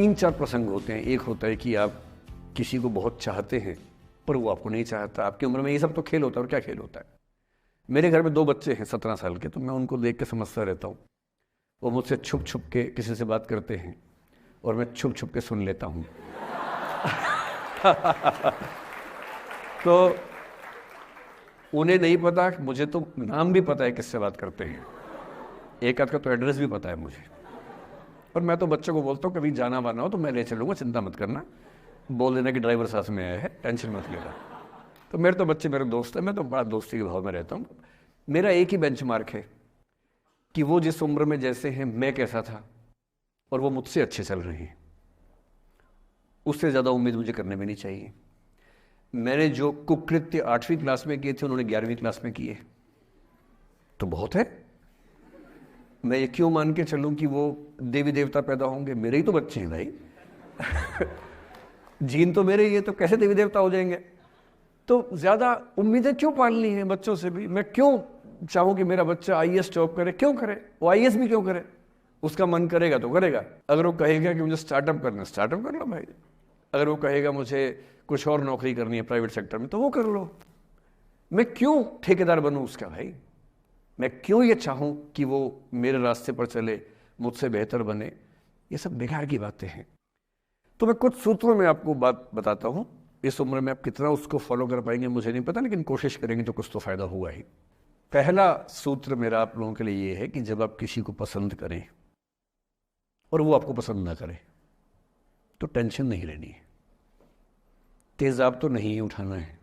तीन चार प्रसंग होते हैं। एक होता है कि आप किसी को बहुत चाहते हैं पर वो आपको नहीं चाहता। आपकी उम्र में ये सब तो खेल होता है, और क्या खेल होता है। मेरे घर में 2 बच्चे हैं 17 साल के, तो मैं उनको देख के समझता रहता हूँ। वो मुझसे छुप छुप के किसी से बात करते हैं और मैं छुप छुप के सुन लेता हूँ। तो उन्हें नहीं पता, मुझे तो नाम भी पता है किससे बात करते हैं, एक आध का तो एड्रेस भी पता है मुझे। और मैं तो बच्चों को बोलता हूँ कभी जाना वाना हो तो मैं ले चलूँगा, चिंता मत करना, बोल देना कि ड्राइवर साथ में आया है, टेंशन मत लेना। तो मेरे तो बच्चे मेरे दोस्त हैं, मैं तो बड़ा दोस्ती के भाव में रहता हूँ। मेरा एक ही बेंचमार्क है कि वो जिस उम्र में जैसे हैं मैं कैसा था, और वो मुझसे अच्छे चल रहे हैं। उससे ज़्यादा उम्मीद मुझे करने में नहीं चाहिए। मैंने जो कुकृत्य 8वीं क्लास में किए थे उन्होंने 11वीं क्लास में किए, तो बहुत है। मैं ये क्यों मान के चलूं कि वो देवी देवता पैदा होंगे? मेरे ही तो बच्चे हैं भाई। जीन तो मेरे ही है, तो कैसे देवी देवता हो जाएंगे? तो ज़्यादा उम्मीदें क्यों पालनी है बच्चों से भी? मैं क्यों चाहूँ कि मेरा बच्चा आईएएस जॉब करे? क्यों करे? वो आईएएस भी क्यों करे? उसका मन करेगा तो करेगा। अगर वो कहेगा कि मुझे स्टार्टअप करना, स्टार्टअप कर लो भाई। अगर वो कहेगा मुझे कुछ और नौकरी करनी है प्राइवेट सेक्टर में, तो वो कर लो। मैं क्यों ठेकेदार बनूं उसका भाई? मैं क्यों ये चाहूं कि वो मेरे रास्ते पर चले, मुझसे बेहतर बने? ये सब बेकार की बातें हैं। तो मैं कुछ सूत्रों में आपको बात बताता हूं। इस उम्र में आप कितना उसको फॉलो कर पाएंगे मुझे नहीं पता, लेकिन कोशिश करेंगे तो कुछ तो फायदा होगा ही। पहला सूत्र मेरा आप लोगों के लिए ये है कि जब आप किसी को पसंद करें और वो आपको पसंद ना करे तो टेंशन नहीं लेनी है, तेजाब तो नहीं उठाना है।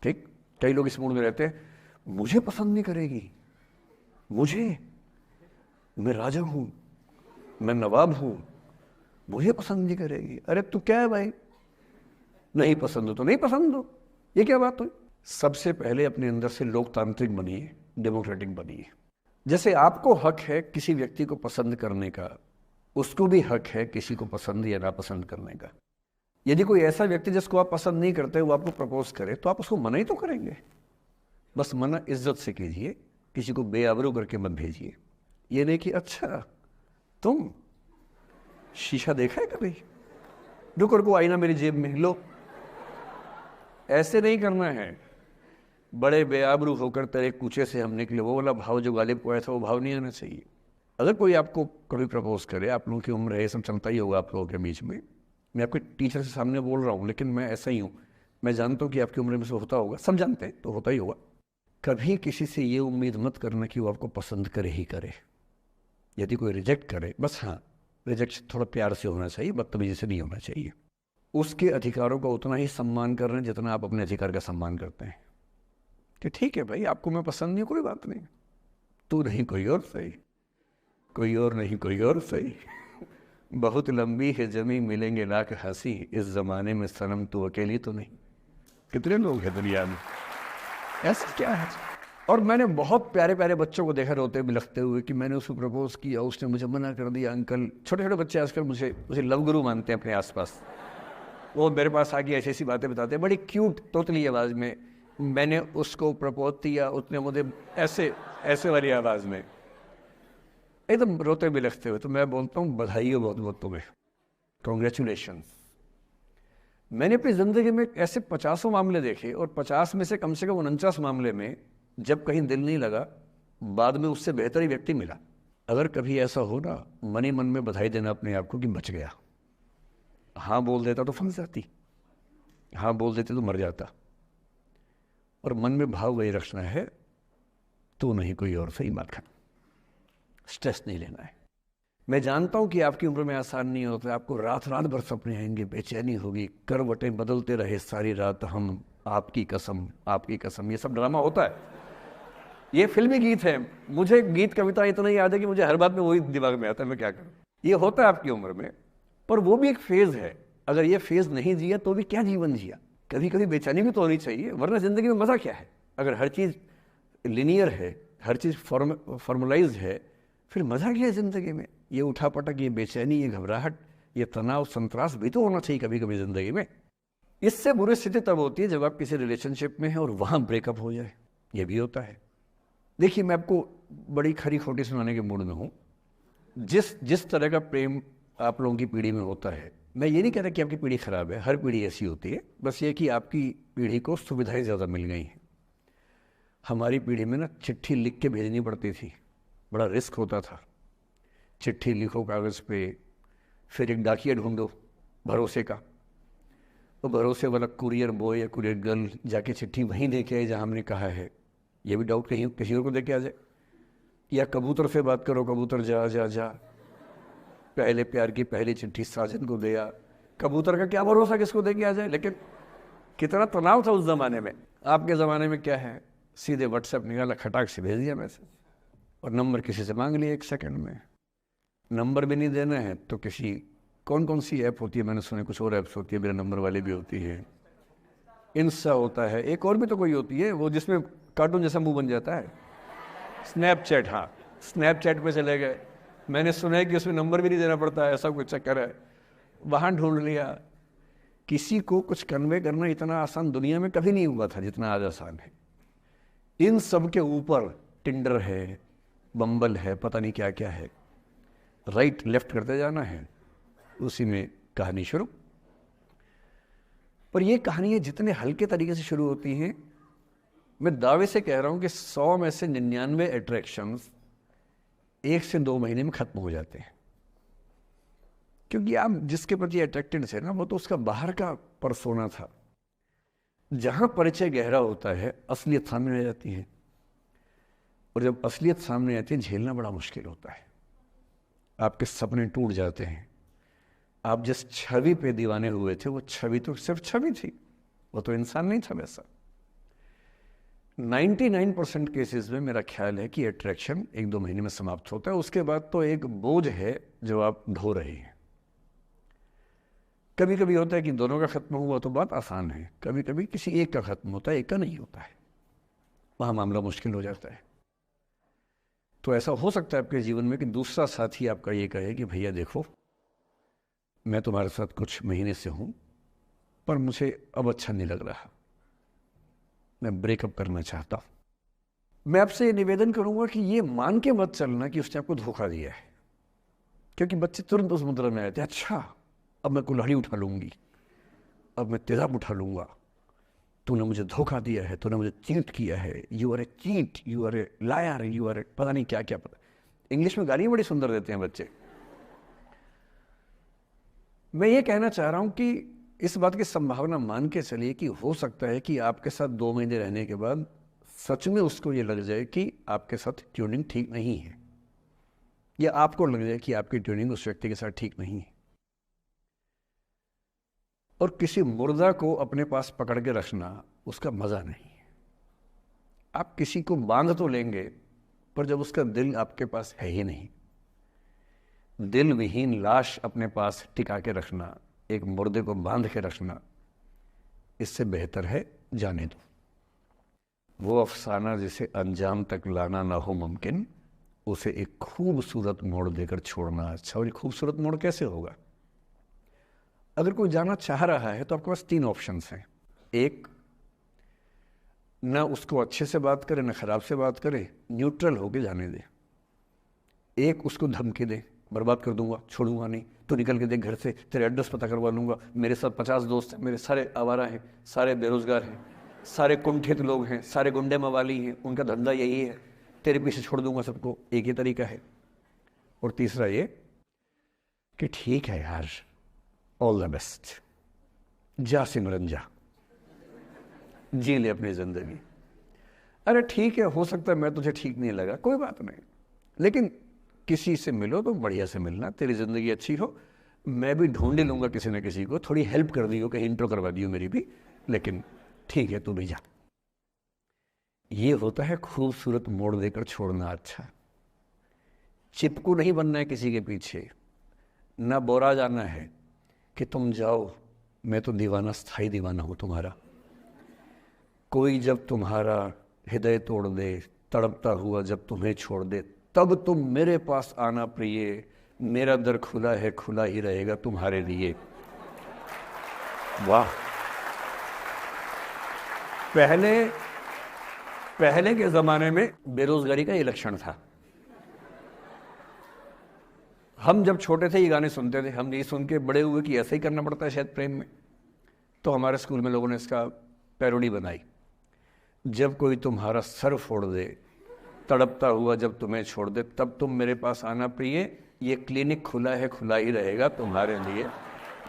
ठीक? कई लोग इस मूड में रहते हैं, मुझे पसंद नहीं करेगी, मैं राजा हूं, मैं नवाब हूं, मुझे पसंद नहीं करेगी। अरे तू क्या है भाई? नहीं पसंद हो तो नहीं पसंद हो, ये क्या बात हुई? सबसे पहले अपने अंदर से लोकतांत्रिक बनिए, डेमोक्रेटिक बनिए। जैसे आपको हक है किसी व्यक्ति को पसंद करने का, उसको भी हक है किसी को पसंद या नापसंद करने का। यदि कोई ऐसा व्यक्ति जिसको आप पसंद नहीं करते वो आपको प्रपोज करे तो आप उसको मना ही तो करेंगे। बस मना इज्जत से कीजिए, किसी को बेआबरू करके मत भेजिए। ये नहीं कि अच्छा तुम शीशा देखा है कभी, रुको रुको आईना मेरी जेब में लो। ऐसे नहीं करना है। बड़े बेआबरू होकर तेरे कूचे से हम निकले, वो वाला भाव जो गालिब को आया था वो भाव नहीं आना चाहिए। अगर कोई आपको कभी प्रपोज करे, आप लोगों की उम्र है, ये सब चलता ही होगा आप लोगों के बीच में। मैं आपके टीचर से सामने बोल रहा हूँ, लेकिन मैं ऐसा ही हूँ। मैं जानता हूँ कि आपकी उम्र में से होता होगा, सब जानते हैं, तो होता ही होगा। कभी किसी से ये उम्मीद मत करना कि वो आपको पसंद करे ही करे। यदि कोई रिजेक्ट करे, बस हाँ, रिजेक्ट थोड़ा प्यार से होना चाहिए, बदतमीजी से नहीं होना चाहिए। उसके अधिकारों का उतना ही सम्मान कर रहे हैं जितना आप अपने अधिकार का सम्मान करते हैं। कि ठीक है भाई, आपको मैं पसंद नहीं, कोई बात नहीं, तू नहीं कोई और सही, कोई और नहीं कोई और सही। बहुत लंबी है जमी मिलेंगे लाख हंसी, इस जमाने में सनम तू अकेली तो नहीं। कितने लोग हैं दुनिया में, ऐसा क्या है? और मैंने बहुत प्यारे प्यारे बच्चों को देखा रोते बिलखते हुए कि मैंने उसको प्रपोज किया, उसने मुझे मना कर दिया। अंकल, छोटे छोटे बच्चे आजकल मुझे लव गुरु मानते हैं अपने आसपास। वो मेरे पास आके ऐसी ऐसी बातें बताते हैं, बड़ी क्यूट तोतली आवाज़ में। मैंने उसको प्रपोज किया, उसने मुझे ऐसे वाली आवाज़ में एकदम रोते बिलखते हुए। तो मैं बोलता हूँ बधाई हो बहुत बहुत तुम्हें, कॉन्ग्रेचुलेशन। मैंने अपनी ज़िंदगी में ऐसे 50 मामले देखे, और 50 में से कम 49 मामले में जब कहीं दिल नहीं लगा, बाद में उससे बेहतर ही व्यक्ति मिला। अगर कभी ऐसा हो ना, मन ही मन में बधाई देना अपने आप को कि बच गया। हाँ बोल देता तो फंस जाती, हाँ बोल देते तो मर जाता। और मन में भाव वही रखना है, तू नहीं कोई और सही बात खाना, स्ट्रेस नहीं लेना है। मैं जानता हूं कि आपकी उम्र में आसान नहीं होता, आपको रात रात भर सपने आएंगे, बेचैनी होगी, करवटें बदलते रहे सारी रात हम, आपकी कसम आपकी कसम। ये सब ड्रामा होता है, ये फिल्मी गीत है। मुझे गीत कविता इतना याद है कि मुझे हर बात में वही दिमाग में आता है, मैं क्या करूं। ये होता है आपकी उम्र में, पर वो भी एक फेज है। अगर ये फेज नहीं जिया तो भी क्या जीवन जिया। कभी कभी बेचैनी भी तो होनी चाहिए, वरना जिंदगी में मजा क्या है? अगर हर चीज लिनियर है, हर चीज फॉर्मुलाइज है, फिर मजा क्या है जिंदगी में? ये उठापटक, ये बेचैनी, ये घबराहट, ये तनाव, संतरास भी तो होना चाहिए कभी कभी जिंदगी में। इससे बुरी स्थिति तब होती है जब आप किसी रिलेशनशिप में हैं और वहां ब्रेकअप हो जाए, ये भी होता है। देखिए, मैं आपको बड़ी खरी खोटी सुनाने के मूड में हूं। जिस तरह का प्रेम आप लोगों की पीढ़ी में होता है। मैं ये नहीं कह रहा कि आपकी पीढ़ी ख़राब है, हर पीढ़ी ऐसी होती है, बस ये कि आपकी पीढ़ी को सुविधाएं ज़्यादा मिल गई हैं। हमारी पीढ़ी में ना चिट्ठी लिख के भेजनी पड़ती थी, बड़ा रिस्क होता था। चिट्ठी लिखो कागज़ पे, फिर एक डाकिया ढूंढो भरोसे का, तो भरोसे वाला कुरियर बॉय या कुरियर गर्ल जाके चिट्ठी वहीं दे के आए जहाँ हमने कहा है। ये भी डाउट कहीं किसी और को दे के आ जाए। या कबूतर से बात करो, कबूतर जा जा जा, पहले प्यार की पहली चिट्ठी साजन को दिया। कबूतर का क्या भरोसा किसको दे के आ जाए। लेकिन कितना तनाव था उस ज़माने में। आपके ज़माने में क्या है, सीधे व्हाट्सएप निकाला, खटाक से भेज दिया मैसेज, और नंबर किसी से मांग लिया 1 सेकंड में। नंबर भी नहीं देना है तो किसी कौन कौन सी ऐप होती है, मैंने सुना कुछ और ऐप्स होती है, मेरा नंबर वाली भी होती है, इंस्टा होता है, एक और भी तो कोई होती है वो जिसमें कार्टून जैसा मुंह बन जाता है, स्नैपचैट। हाँ, स्नैपचैट पे चले गए, मैंने सुना है कि उसमें नंबर भी नहीं देना पड़ता है, ऐसा कुछ चक्कर है, वहाँ ढूंढ लिया। किसी को कुछ कन्वे करना इतना आसान दुनिया में कभी नहीं हुआ था जितना आज आसान है। इन सब के ऊपर टिंडर है, बम्बल है, पता नहीं क्या क्या है, राइट लेफ्ट करते जाना है, उसी में कहानी शुरू। पर ये कहानियाँ जितने हल्के तरीके से शुरू होती हैं, मैं दावे से कह रहा हूँ कि 100 में से 99 अट्रैक्शंस 1 से 2 महीने में खत्म हो जाते हैं। क्योंकि आप जिसके प्रति अट्रैक्टेड थे ना, वो तो उसका बाहर का परसोना था। जहाँ परिचय गहरा होता है, असलियत सामने आ जाती है, और जब असलियत सामने आती है झेलना बड़ा मुश्किल होता है। आपके सपने टूट जाते हैं। आप जिस छवि पे दीवाने हुए थे वो छवि तो सिर्फ छवि थी, वो तो इंसान नहीं था वैसा। 99% केसेस में मेरा ख्याल है कि अट्रैक्शन 1-2 महीने में समाप्त होता है। उसके बाद तो एक बोझ है जो आप ढो रहे हैं। कभी कभी होता है कि दोनों का खत्म हुआ तो बात आसान है, कभी कभी किसी एक का खत्म होता है, एक का नहीं होता है, वहाँ मामला मुश्किल हो जाता है। तो ऐसा हो सकता है आपके जीवन में कि दूसरा साथी आपका ये कहे कि भैया देखो, मैं तुम्हारे साथ कुछ महीने से हूँ, पर मुझे अब अच्छा नहीं लग रहा, मैं ब्रेकअप करना चाहता हूँ। मैं आपसे ये निवेदन करूँगा कि ये मान के मत चलना कि उसने आपको धोखा दिया है, क्योंकि बच्चे तुरंत उस मुद्रा में आते हैं, अच्छा अब मैं कुल्हाड़ी उठा लूँगी, अब मैं तेजाब उठा लूँगा, तूने मुझे धोखा दिया है, तूने मुझे चीट किया है, you are a cheat, you are a liar, you are a पता नहीं क्या क्या। पता इंग्लिश में गालियाँ बड़ी सुंदर देते हैं बच्चे। मैं ये कहना चाह रहा हूँ कि इस बात की संभावना मान के चलिए कि हो सकता है कि आपके साथ 2 महीने रहने के बाद सच में उसको ये लग जाए कि आपके साथ ट्यूनिंग ठीक नहीं है, या आपको लग जाए कि आपकी ट्यूनिंग उस व्यक्ति के साथ ठीक नहीं है। और किसी मुर्दा को अपने पास पकड़ के रखना उसका मज़ा नहीं है। आप किसी को बांध तो लेंगे, पर जब उसका दिल आपके पास है ही नहीं, दिल विहीन लाश अपने पास टिका के रखना, एक मुर्दे को बांध के रखना, इससे बेहतर है जाने दो। वो अफसाना जिसे अंजाम तक लाना ना हो मुमकिन, उसे एक खूबसूरत मोड़ देकर छोड़ना अच्छा। और ये खूबसूरत मोड़ कैसे होगा? अगर कोई जाना चाह रहा है तो आपके पास 3 ऑप्शंस हैं। एक, ना उसको अच्छे से बात करे ना खराब से बात करे, न्यूट्रल होके जाने दे। एक, उसको धमकी दे, बर्बाद कर दूंगा, छोड़ूंगा नहीं, तो निकल के देख घर से, तेरे एड्रेस पता करवा लूंगा, मेरे साथ 50 दोस्त हैं, मेरे सारे आवारा हैं, सारे बेरोजगार हैं, सारे कुंठित लोग हैं, सारे गुंडे मवाली हैं, उनका धंधा यही है, तेरे पीछे छोड़ दूंगा सबको। एक ही तरीका है। और तीसरा ये कि ठीक है यार, ऑल द बेस्ट, जा सिमरन जा, जी ले अपनी जिंदगी। अरे ठीक है, हो सकता है मैं तुझे ठीक नहीं लगा, कोई बात नहीं, लेकिन किसी से मिलो तो बढ़िया से मिलना, तेरी जिंदगी अच्छी हो। मैं भी ढूंढ ही लूंगा किसी न किसी को, थोड़ी हेल्प कर दी हो, कहीं इंट्रो करवा दी हो मेरी भी, लेकिन ठीक है तू भी जा। ये होता है खूबसूरत मोड़ देकर छोड़ना अच्छा। चिपकू नहीं बनना है किसी के पीछे, ना बोरा जाना है कि तुम जाओ, मैं तो दीवाना, स्थाई दीवाना हूं तुम्हारा। कोई जब तुम्हारा हृदय तोड़ दे, तड़पता हुआ जब तुम्हें छोड़ दे, तब तुम मेरे पास आना प्रिय, मेरा दर खुला है, खुला ही रहेगा तुम्हारे लिए। वाह। पहले के जमाने में बेरोजगारी का ये लक्षण था। हम जब छोटे थे ये गाने सुनते थे, हम ये सुन के बड़े हुए कि ऐसा ही करना पड़ता है शायद प्रेम में। तो हमारे स्कूल में लोगों ने इसका पैरोडी बनाई। जब कोई तुम्हारा सर फोड़ दे, तड़पता हुआ जब तुम्हें छोड़ दे, तब तुम मेरे पास आना प्रिय, ये क्लिनिक खुला है, खुला ही रहेगा तुम्हारे लिए।